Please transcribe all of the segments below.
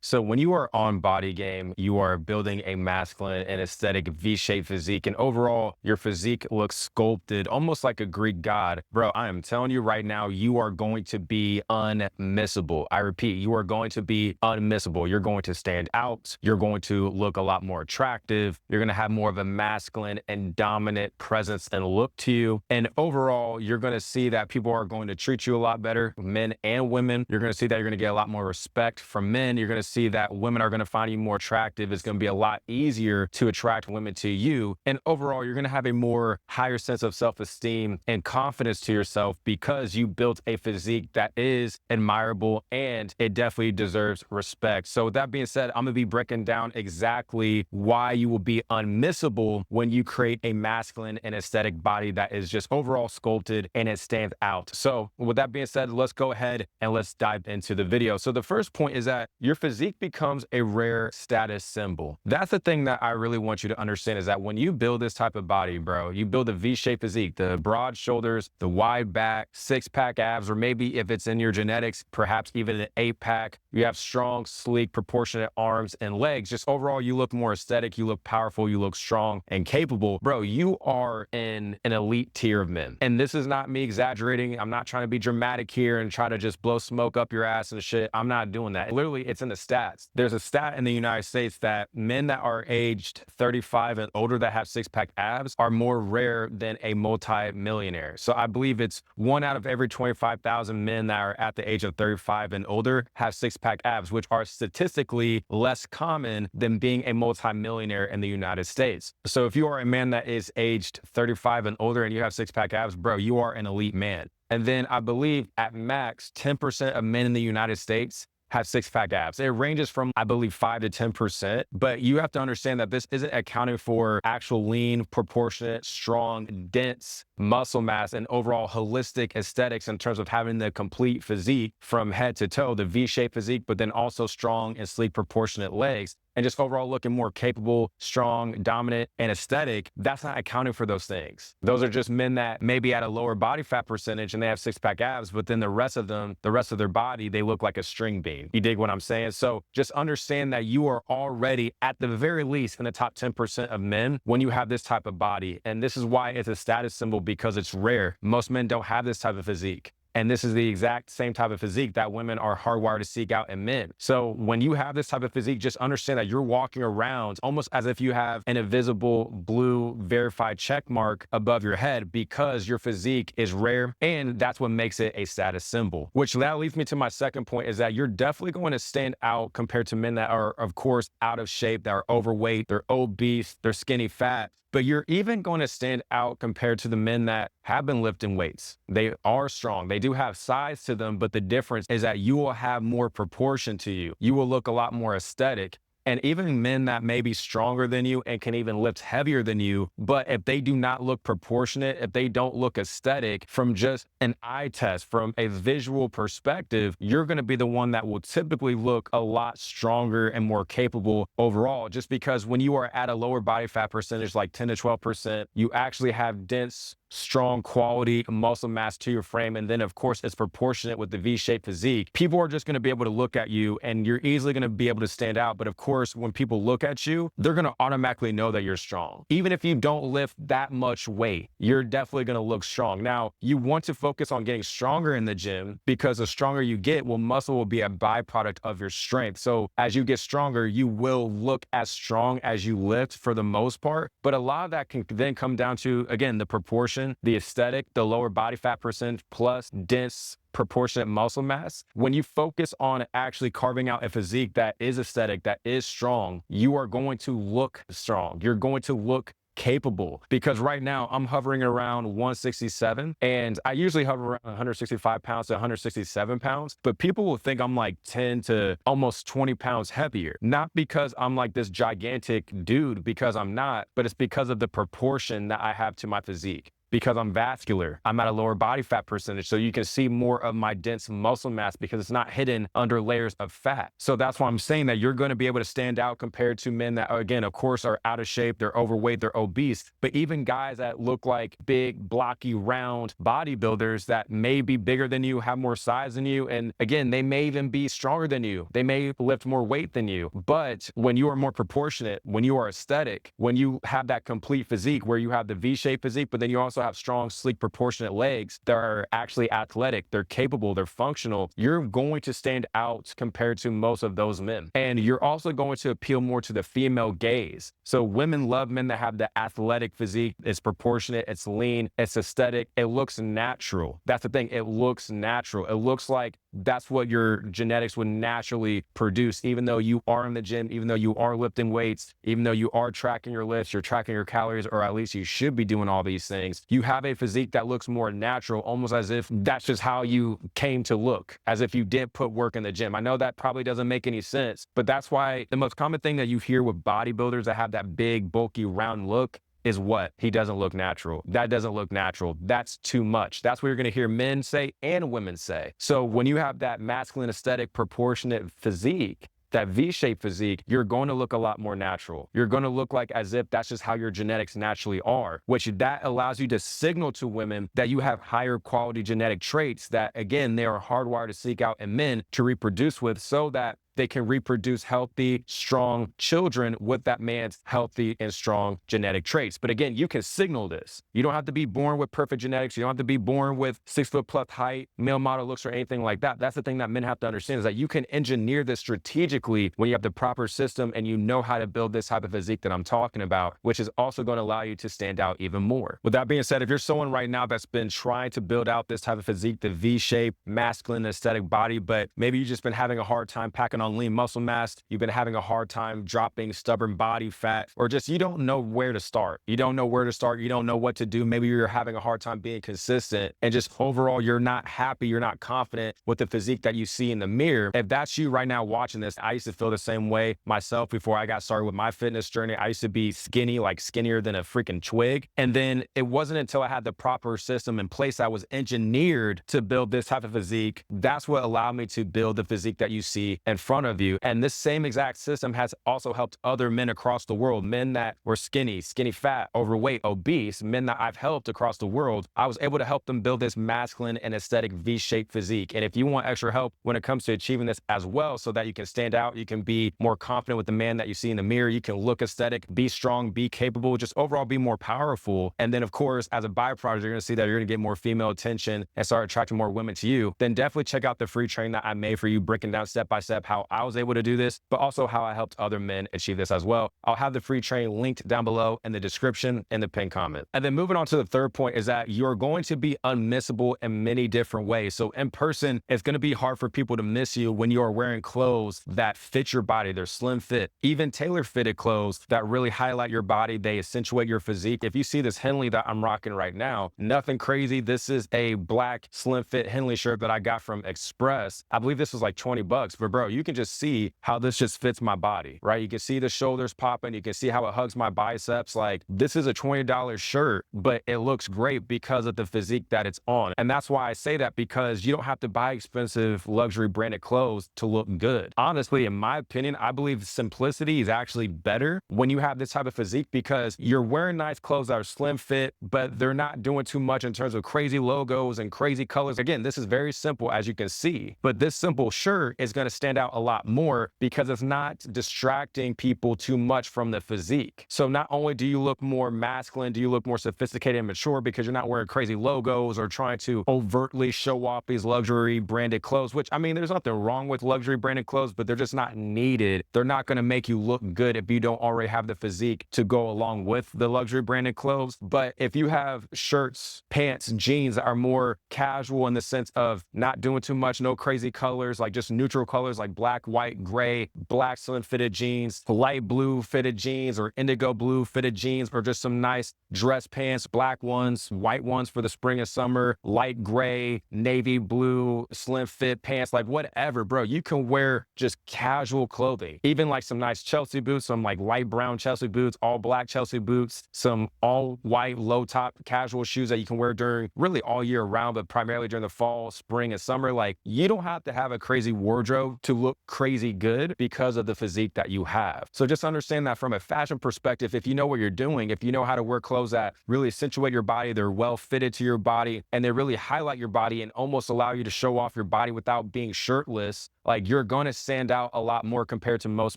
So when you are on Body Game, you are building a masculine and aesthetic V-shaped physique, and overall, your physique looks sculpted almost like a Greek god. Bro, I am telling you right now, you are going to be unmissable. I repeat, you are going to be unmissable. You're going to stand out. You're going to look a lot more attractive. You're going to have more of a masculine and dominant presence and look to you. And overall, you're going to see that people are going to treat you a lot better, men and women. You're going to see that you're going to get a lot more respect from men. You're going to see that women are going to find you more attractive. It's going to be a lot easier to attract women to you. And overall, you're going to have a more higher sense of self-esteem and confidence to yourself because you built a physique that is admirable and it definitely deserves respect. So with that being said, I'm going to be breaking down exactly why you will be unmissable when you create a masculine and aesthetic body that is just overall sculpted and it stands out. So with that being said, let's go ahead and let's dive into the video. So the first point is that your physique becomes a rare status symbol. That's the thing that I really want you to understand is that when you build this type of body, bro, you build a V-shaped physique, the broad shoulders, the wide back, six-pack abs, or maybe if it's in your genetics, perhaps even an eight-pack, you have strong, sleek, proportionate arms and legs. Just overall, you look more aesthetic, you look powerful, you look strong and capable. Bro, you are in an elite tier of men. And this is not me exaggerating. I'm not trying to be dramatic here and try to just blow smoke up your ass and shit. I'm not doing that. Literally, it's in the stats. There's a stat in the United States that men that are aged 35 and older that have six-pack abs are more rare than a multi-millionaire. So I believe it's 1 out of every 25,000 men that are at the age of 35 and older have six-pack abs, which are statistically less common than being a multi-millionaire in the United States. So if you are a man that is aged 35 and older and you have six-pack abs, bro, you are an elite man. And then I believe at max, 10% of men in the United States have six-pack abs. It ranges from, I believe, 5 to 10%, but you have to understand that this isn't accounting for actual lean, proportionate, strong, dense muscle mass and overall holistic aesthetics in terms of having the complete physique from head to toe, the V-shaped physique, but then also strong and sleek, proportionate legs. And just overall looking more capable, strong, dominant, and aesthetic. That's not accounting for those things. Those are just men that maybe at a lower body fat percentage and they have six-pack abs, but then the rest of them, the rest of their body, they look like a string bean. You dig what I'm saying? So just understand that you are already at the very least in the top 10% of men when you have this type of body. And this is why it's a status symbol because it's rare. Most men don't have this type of physique. And this is the exact same type of physique that women are hardwired to seek out in men. So when you have this type of physique, just understand that you're walking around almost as if you have an invisible blue verified check mark above your head because your physique is rare. And that's what makes it a status symbol, which that leads me to my second point is that you're definitely going to stand out compared to men that are, of course, out of shape, that are overweight, they're obese, they're skinny fat. But you're even going to stand out compared to the men that have been lifting weights. They are strong. They do have size to them, but the difference is that you will have more proportion to you. You will look a lot more aesthetic. And even men that may be stronger than you and can even lift heavier than you, but if they do not look proportionate, if they don't look aesthetic from just an eye test, from a visual perspective, you're going to be the one that will typically look a lot stronger and more capable overall, just because when you are at a lower body fat percentage, like 10 to 12%, you actually have dense, strong quality muscle mass to your frame. And then of course it's proportionate with the V-shaped physique. People are just going to be able to look at you and you're easily going to be able to stand out. But of course, when people look at you, they're going to automatically know that you're strong. Even if you don't lift that much weight, you're definitely going to look strong. Now, you want to focus on getting stronger in the gym because the stronger you get, well, muscle will be a byproduct of your strength. So as you get stronger, you will look as strong as you lift for the most part. But a lot of that can then come down to, again, the proportion, the aesthetic, the lower body fat percentage, plus dense, proportionate muscle mass. When you focus on actually carving out a physique that is aesthetic, that is strong, you are going to look strong. You're going to look capable because right now I'm hovering around 167 and I usually hover around 165 pounds to 167 pounds, but people will think I'm like 10 to almost 20 pounds heavier. Not because I'm like this gigantic dude, because I'm not, but it's because of the proportion that I have to my physique. because I'm vascular. I'm at a lower body fat percentage. So you can see more of my dense muscle mass because it's not hidden under layers of fat. So that's why I'm saying that you're going to be able to stand out compared to men that, again, of course, are out of shape, they're overweight, they're obese, but even guys that look like big, blocky, round bodybuilders that may be bigger than you, have more size than you, and again, they may even be stronger than you. They may lift more weight than you. But when you are more proportionate, when you are aesthetic, when you have that complete physique where you have the V-shaped physique, but then you also have strong, sleek, proportionate legs that are actually athletic, they're capable, they're functional, you're going to stand out compared to most of those men. And you're also going to appeal more to the female gaze. So women love men that have the athletic physique. It's proportionate, it's lean, it's aesthetic, it looks natural. That's the thing, it looks natural. It looks like that's what your genetics would naturally produce, even though you are in the gym, even though you are lifting weights, even though you are tracking your lifts, you're tracking your calories, or at least you should be doing all these things. You have a physique that looks more natural, almost as if that's just how you came to look, as if you didn't put work in the gym. I know that probably doesn't make any sense, but that's why the most common thing that you hear with bodybuilders that have that big, bulky, round look is what? He doesn't look natural. That doesn't look natural. That's too much. That's what you're going to hear men say and women say. So when you have that masculine, aesthetic, proportionate physique, that V-shaped physique, you're going to look a lot more natural. You're going to look like as if that's just how your genetics naturally are, which that allows you to signal to women that you have higher quality genetic traits that, again, they are hardwired to seek out in men to reproduce with, so that they can reproduce healthy, strong children with that man's healthy and strong genetic traits. But again, you can signal this. You don't have to be born with perfect genetics. You don't have to be born with 6 foot plus height, male model looks, or anything like that. That's the thing that men have to understand, is that you can engineer this strategically when you have the proper system and you know how to build this type of physique that I'm talking about, which is also going to allow you to stand out even more. With that being said, if you're someone right now that's been trying to build out this type of physique, the V-shape, masculine, aesthetic body, but maybe you've just been having a hard time packing on lean muscle mass, you've been having a hard time dropping stubborn body fat, or just you don't know where to start. You don't know where to start. You don't know what to do. Maybe you're having a hard time being consistent, and just overall, you're not happy. You're not confident with the physique that you see in the mirror. If that's you right now watching this, I used to feel the same way myself before I got started with my fitness journey. I used to be skinny, like skinnier than a freaking twig. And then it wasn't until I had the proper system in place that was engineered to build this type of physique. That's what allowed me to build the physique that you see in front of you. And this same exact system has also helped other men across the world, men that were skinny fat, overweight, obese, men that I've helped across the world. I was able to help them build this masculine and aesthetic V-shaped physique. And if you want extra help when it comes to achieving this as well, so that you can stand out, you can be more confident with the man that you see in the mirror, you can look aesthetic, be strong, be capable, just overall be more powerful. And then of course, as a byproduct, you're going to see that you're going to get more female attention and start attracting more women to you. Then definitely check out the free training that I made for you, breaking down step by step how I was able to do this, but also how I helped other men achieve this as well. I'll have the free training linked down below in the description and the pinned comment. And then moving on to the third point is that you're going to be unmissable in many different ways. So in person, it's going to be hard for people to miss you when you are wearing clothes that fit your body. They're slim fit, even tailor fitted clothes that really highlight your body. They accentuate your physique. If you see this Henley that I'm rocking right now, nothing crazy. This is a black slim fit Henley shirt that I got from Express. I believe this was like 20 bucks, but bro, you can just see how this just fits my body, right? You can see the shoulders popping. You can see how it hugs my biceps. Like, this is a $20 shirt, but it looks great because of the physique that it's on. And that's why I say that, because you don't have to buy expensive luxury branded clothes to look good. Honestly, in my opinion, I believe simplicity is actually better when you have this type of physique, because you're wearing nice clothes that are slim fit, but they're not doing too much in terms of crazy logos and crazy colors. Again, this is very simple, as you can see, but this simple shirt is going to stand out a lot more because it's not distracting people too much from the physique. So not only do you look more masculine, do you look more sophisticated and mature because you're not wearing crazy logos or trying to overtly show off these luxury branded clothes, which, I mean, there's nothing wrong with luxury branded clothes, but they're just not needed. They're not going to make you look good if you don't already have the physique to go along with the luxury branded clothes. But if you have shirts, pants, jeans that are more casual in the sense of not doing too much, no crazy colors, like just neutral colors like black black, white, gray, black slim fitted jeans, light blue fitted jeans, or indigo blue fitted jeans, or just some nice dress pants, black ones, white ones for the spring and summer, light gray, navy blue, slim fit pants, like whatever, bro. You can wear just casual clothing, even like some nice Chelsea boots, some like light brown Chelsea boots, all black Chelsea boots, some all white low top casual shoes that you can wear during really all year round, but primarily during the fall, spring, and summer. Like, you don't have to have a crazy wardrobe to look crazy good because of the physique that you have. So just understand that from a fashion perspective, if you know what you're doing, if you know how to wear clothes that really accentuate your body, they're well fitted to your body, and they really highlight your body and almost allow you to show off your body without being shirtless, like, you're going to stand out a lot more compared to most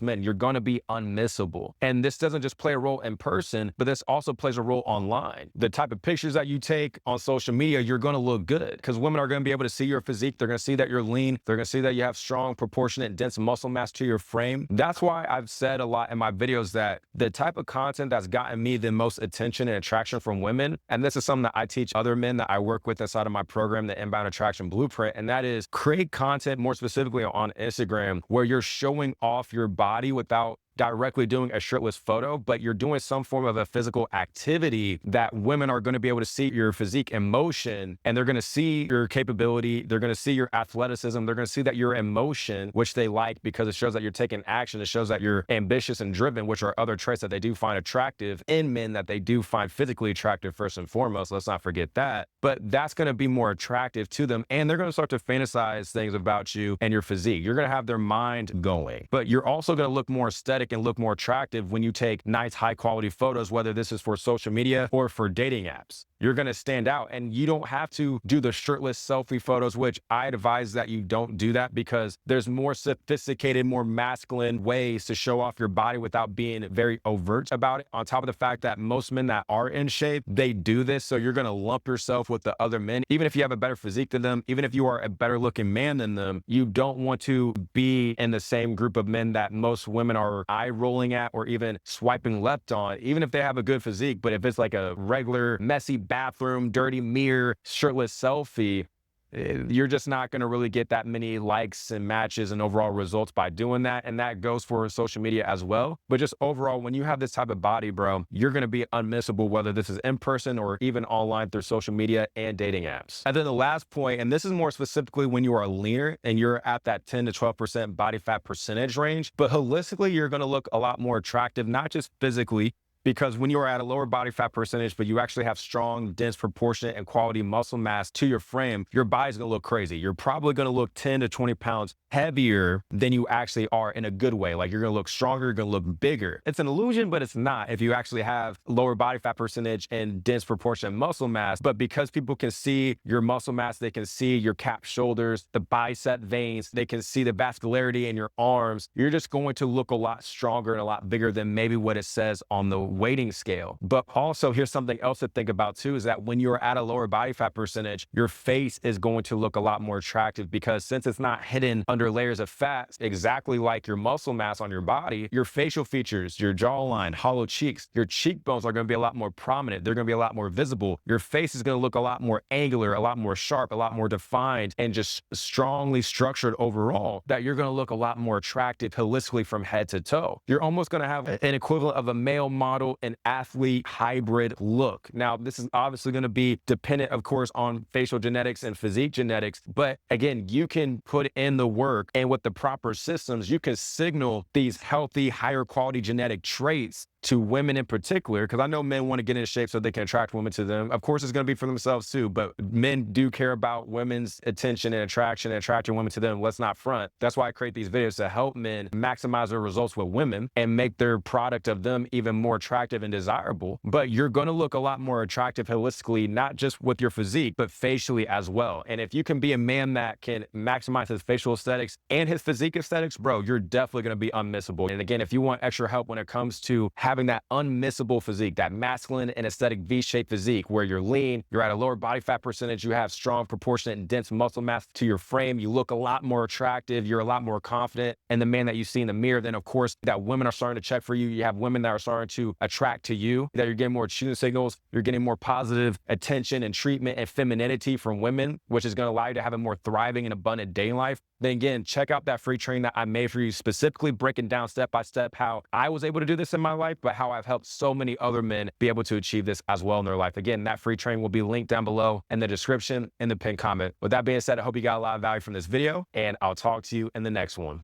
men. You're going to be unmissable. And this doesn't just play a role in person, but this also plays a role online. The type of pictures that you take on social media, you're going to look good because women are going to be able to see your physique. They're going to see that you're lean. They're going to see that you have strong, proportionate, dense muscle mass to your frame. That's why I've said a lot in my videos that the type of content that's gotten me the most attention and attraction from women, and this is something that I teach other men that I work with inside of my program, the Inbound Attraction Blueprint, and that is create content more specifically on Instagram where you're showing off your body without directly doing a shirtless photo, but you're doing some form of a physical activity that women are going to be able to see your physique in motion, and they're going to see your capability. They're going to see your athleticism. They're going to see that you're in motion, which they like because it shows that you're taking action. It shows that you're ambitious and driven, which are other traits that they do find attractive in men, that they do find physically attractive first and foremost. Let's not forget that. But that's going to be more attractive to them, and they're going to start to fantasize things about you and your physique. You're going to have their mind going, but you're also going to look more aesthetic and look more attractive when you take nice, high quality photos, whether this is for social media or for dating apps. You're going to stand out, and you don't have to do the shirtless selfie photos, which I advise that you don't do that because there's more sophisticated, more masculine ways to show off your body without being very overt about it. On top of the fact that most men that are in shape, they do this. So you're going to lump yourself with the other men. Even if you have a better physique than them, even if you are a better looking man than them, you don't want to be in the same group of men that most women are eye rolling at or even swiping left on, even if they have a good physique. But if it's like a regular messy bathroom, dirty mirror, shirtless selfie, you're just not going to really get that many likes and matches and overall results by doing that. And that goes for social media as well. But just overall, when you have this type of body, bro, you're going to be unmissable, whether this is in person or even online through social media and dating apps. And then the last point, and this is more specifically when you are leaner and you're at that 10 to 12% body fat percentage range, but holistically, you're going to look a lot more attractive, not just physically, because when you're at a lower body fat percentage, but you actually have strong, dense, proportionate, and quality muscle mass to your frame, your body's gonna look crazy. You're probably gonna look 10 to 20 pounds heavier than you actually are in a good way. Like, you're gonna look stronger, you're gonna look bigger. It's an illusion, but it's not if you actually have lower body fat percentage and dense, proportionate muscle mass. But because people can see your muscle mass, they can see your capped shoulders, the bicep veins, they can see the vascularity in your arms, you're just going to look a lot stronger and a lot bigger than maybe what it says on the weighting scale. But also, here's something else to think about too, is that when you're at a lower body fat percentage, your face is going to look a lot more attractive because since it's not hidden under layers of fat, exactly like your muscle mass on your body, your facial features, your jawline, hollow cheeks, your cheekbones are going to be a lot more prominent. They're going to be a lot more visible. Your face is going to look a lot more angular, a lot more sharp, a lot more defined, and just strongly structured overall, that you're going to look a lot more attractive holistically from head to toe. You're almost going to have an equivalent of a male model, an athlete hybrid look. Now, this is obviously going to be dependent, of course, on facial genetics and physique genetics. But again, you can put in the work, and with the proper systems, you can signal these healthy, higher quality genetic traits to women in particular, because I know men want to get in shape so they can attract women to them. Of course, it's going to be for themselves too, but men do care about women's attention and attraction and attracting women to them. Let's not front. That's why I create these videos to help men maximize their results with women and make their product of them even more attractive and desirable. But you're going to look a lot more attractive holistically, not just with your physique, but facially as well. And if you can be a man that can maximize his facial aesthetics and his physique aesthetics, bro, you're definitely going to be unmissable. And again, if you want extra help when it comes to having having that unmissable physique, that masculine and aesthetic V-shaped physique where you're lean, you're at a lower body fat percentage, you have strong, proportionate, and dense muscle mass to your frame, you look a lot more attractive, you're a lot more confident in the man that you see in the mirror. Then, of course, that women are starting to check for you. You have women that are starting to attract to you, that you're getting more shooting signals, you're getting more positive attention and treatment and femininity from women, which is going to allow you to have a more thriving and abundant day life. Then again, check out that free training that I made for you, specifically breaking down step by step how I was able to do this in my life, but how I've helped so many other men be able to achieve this as well in their life. Again, that free training will be linked down below in the description, in the pinned comment. With that being said, I hope you got a lot of value from this video, and I'll talk to you in the next one.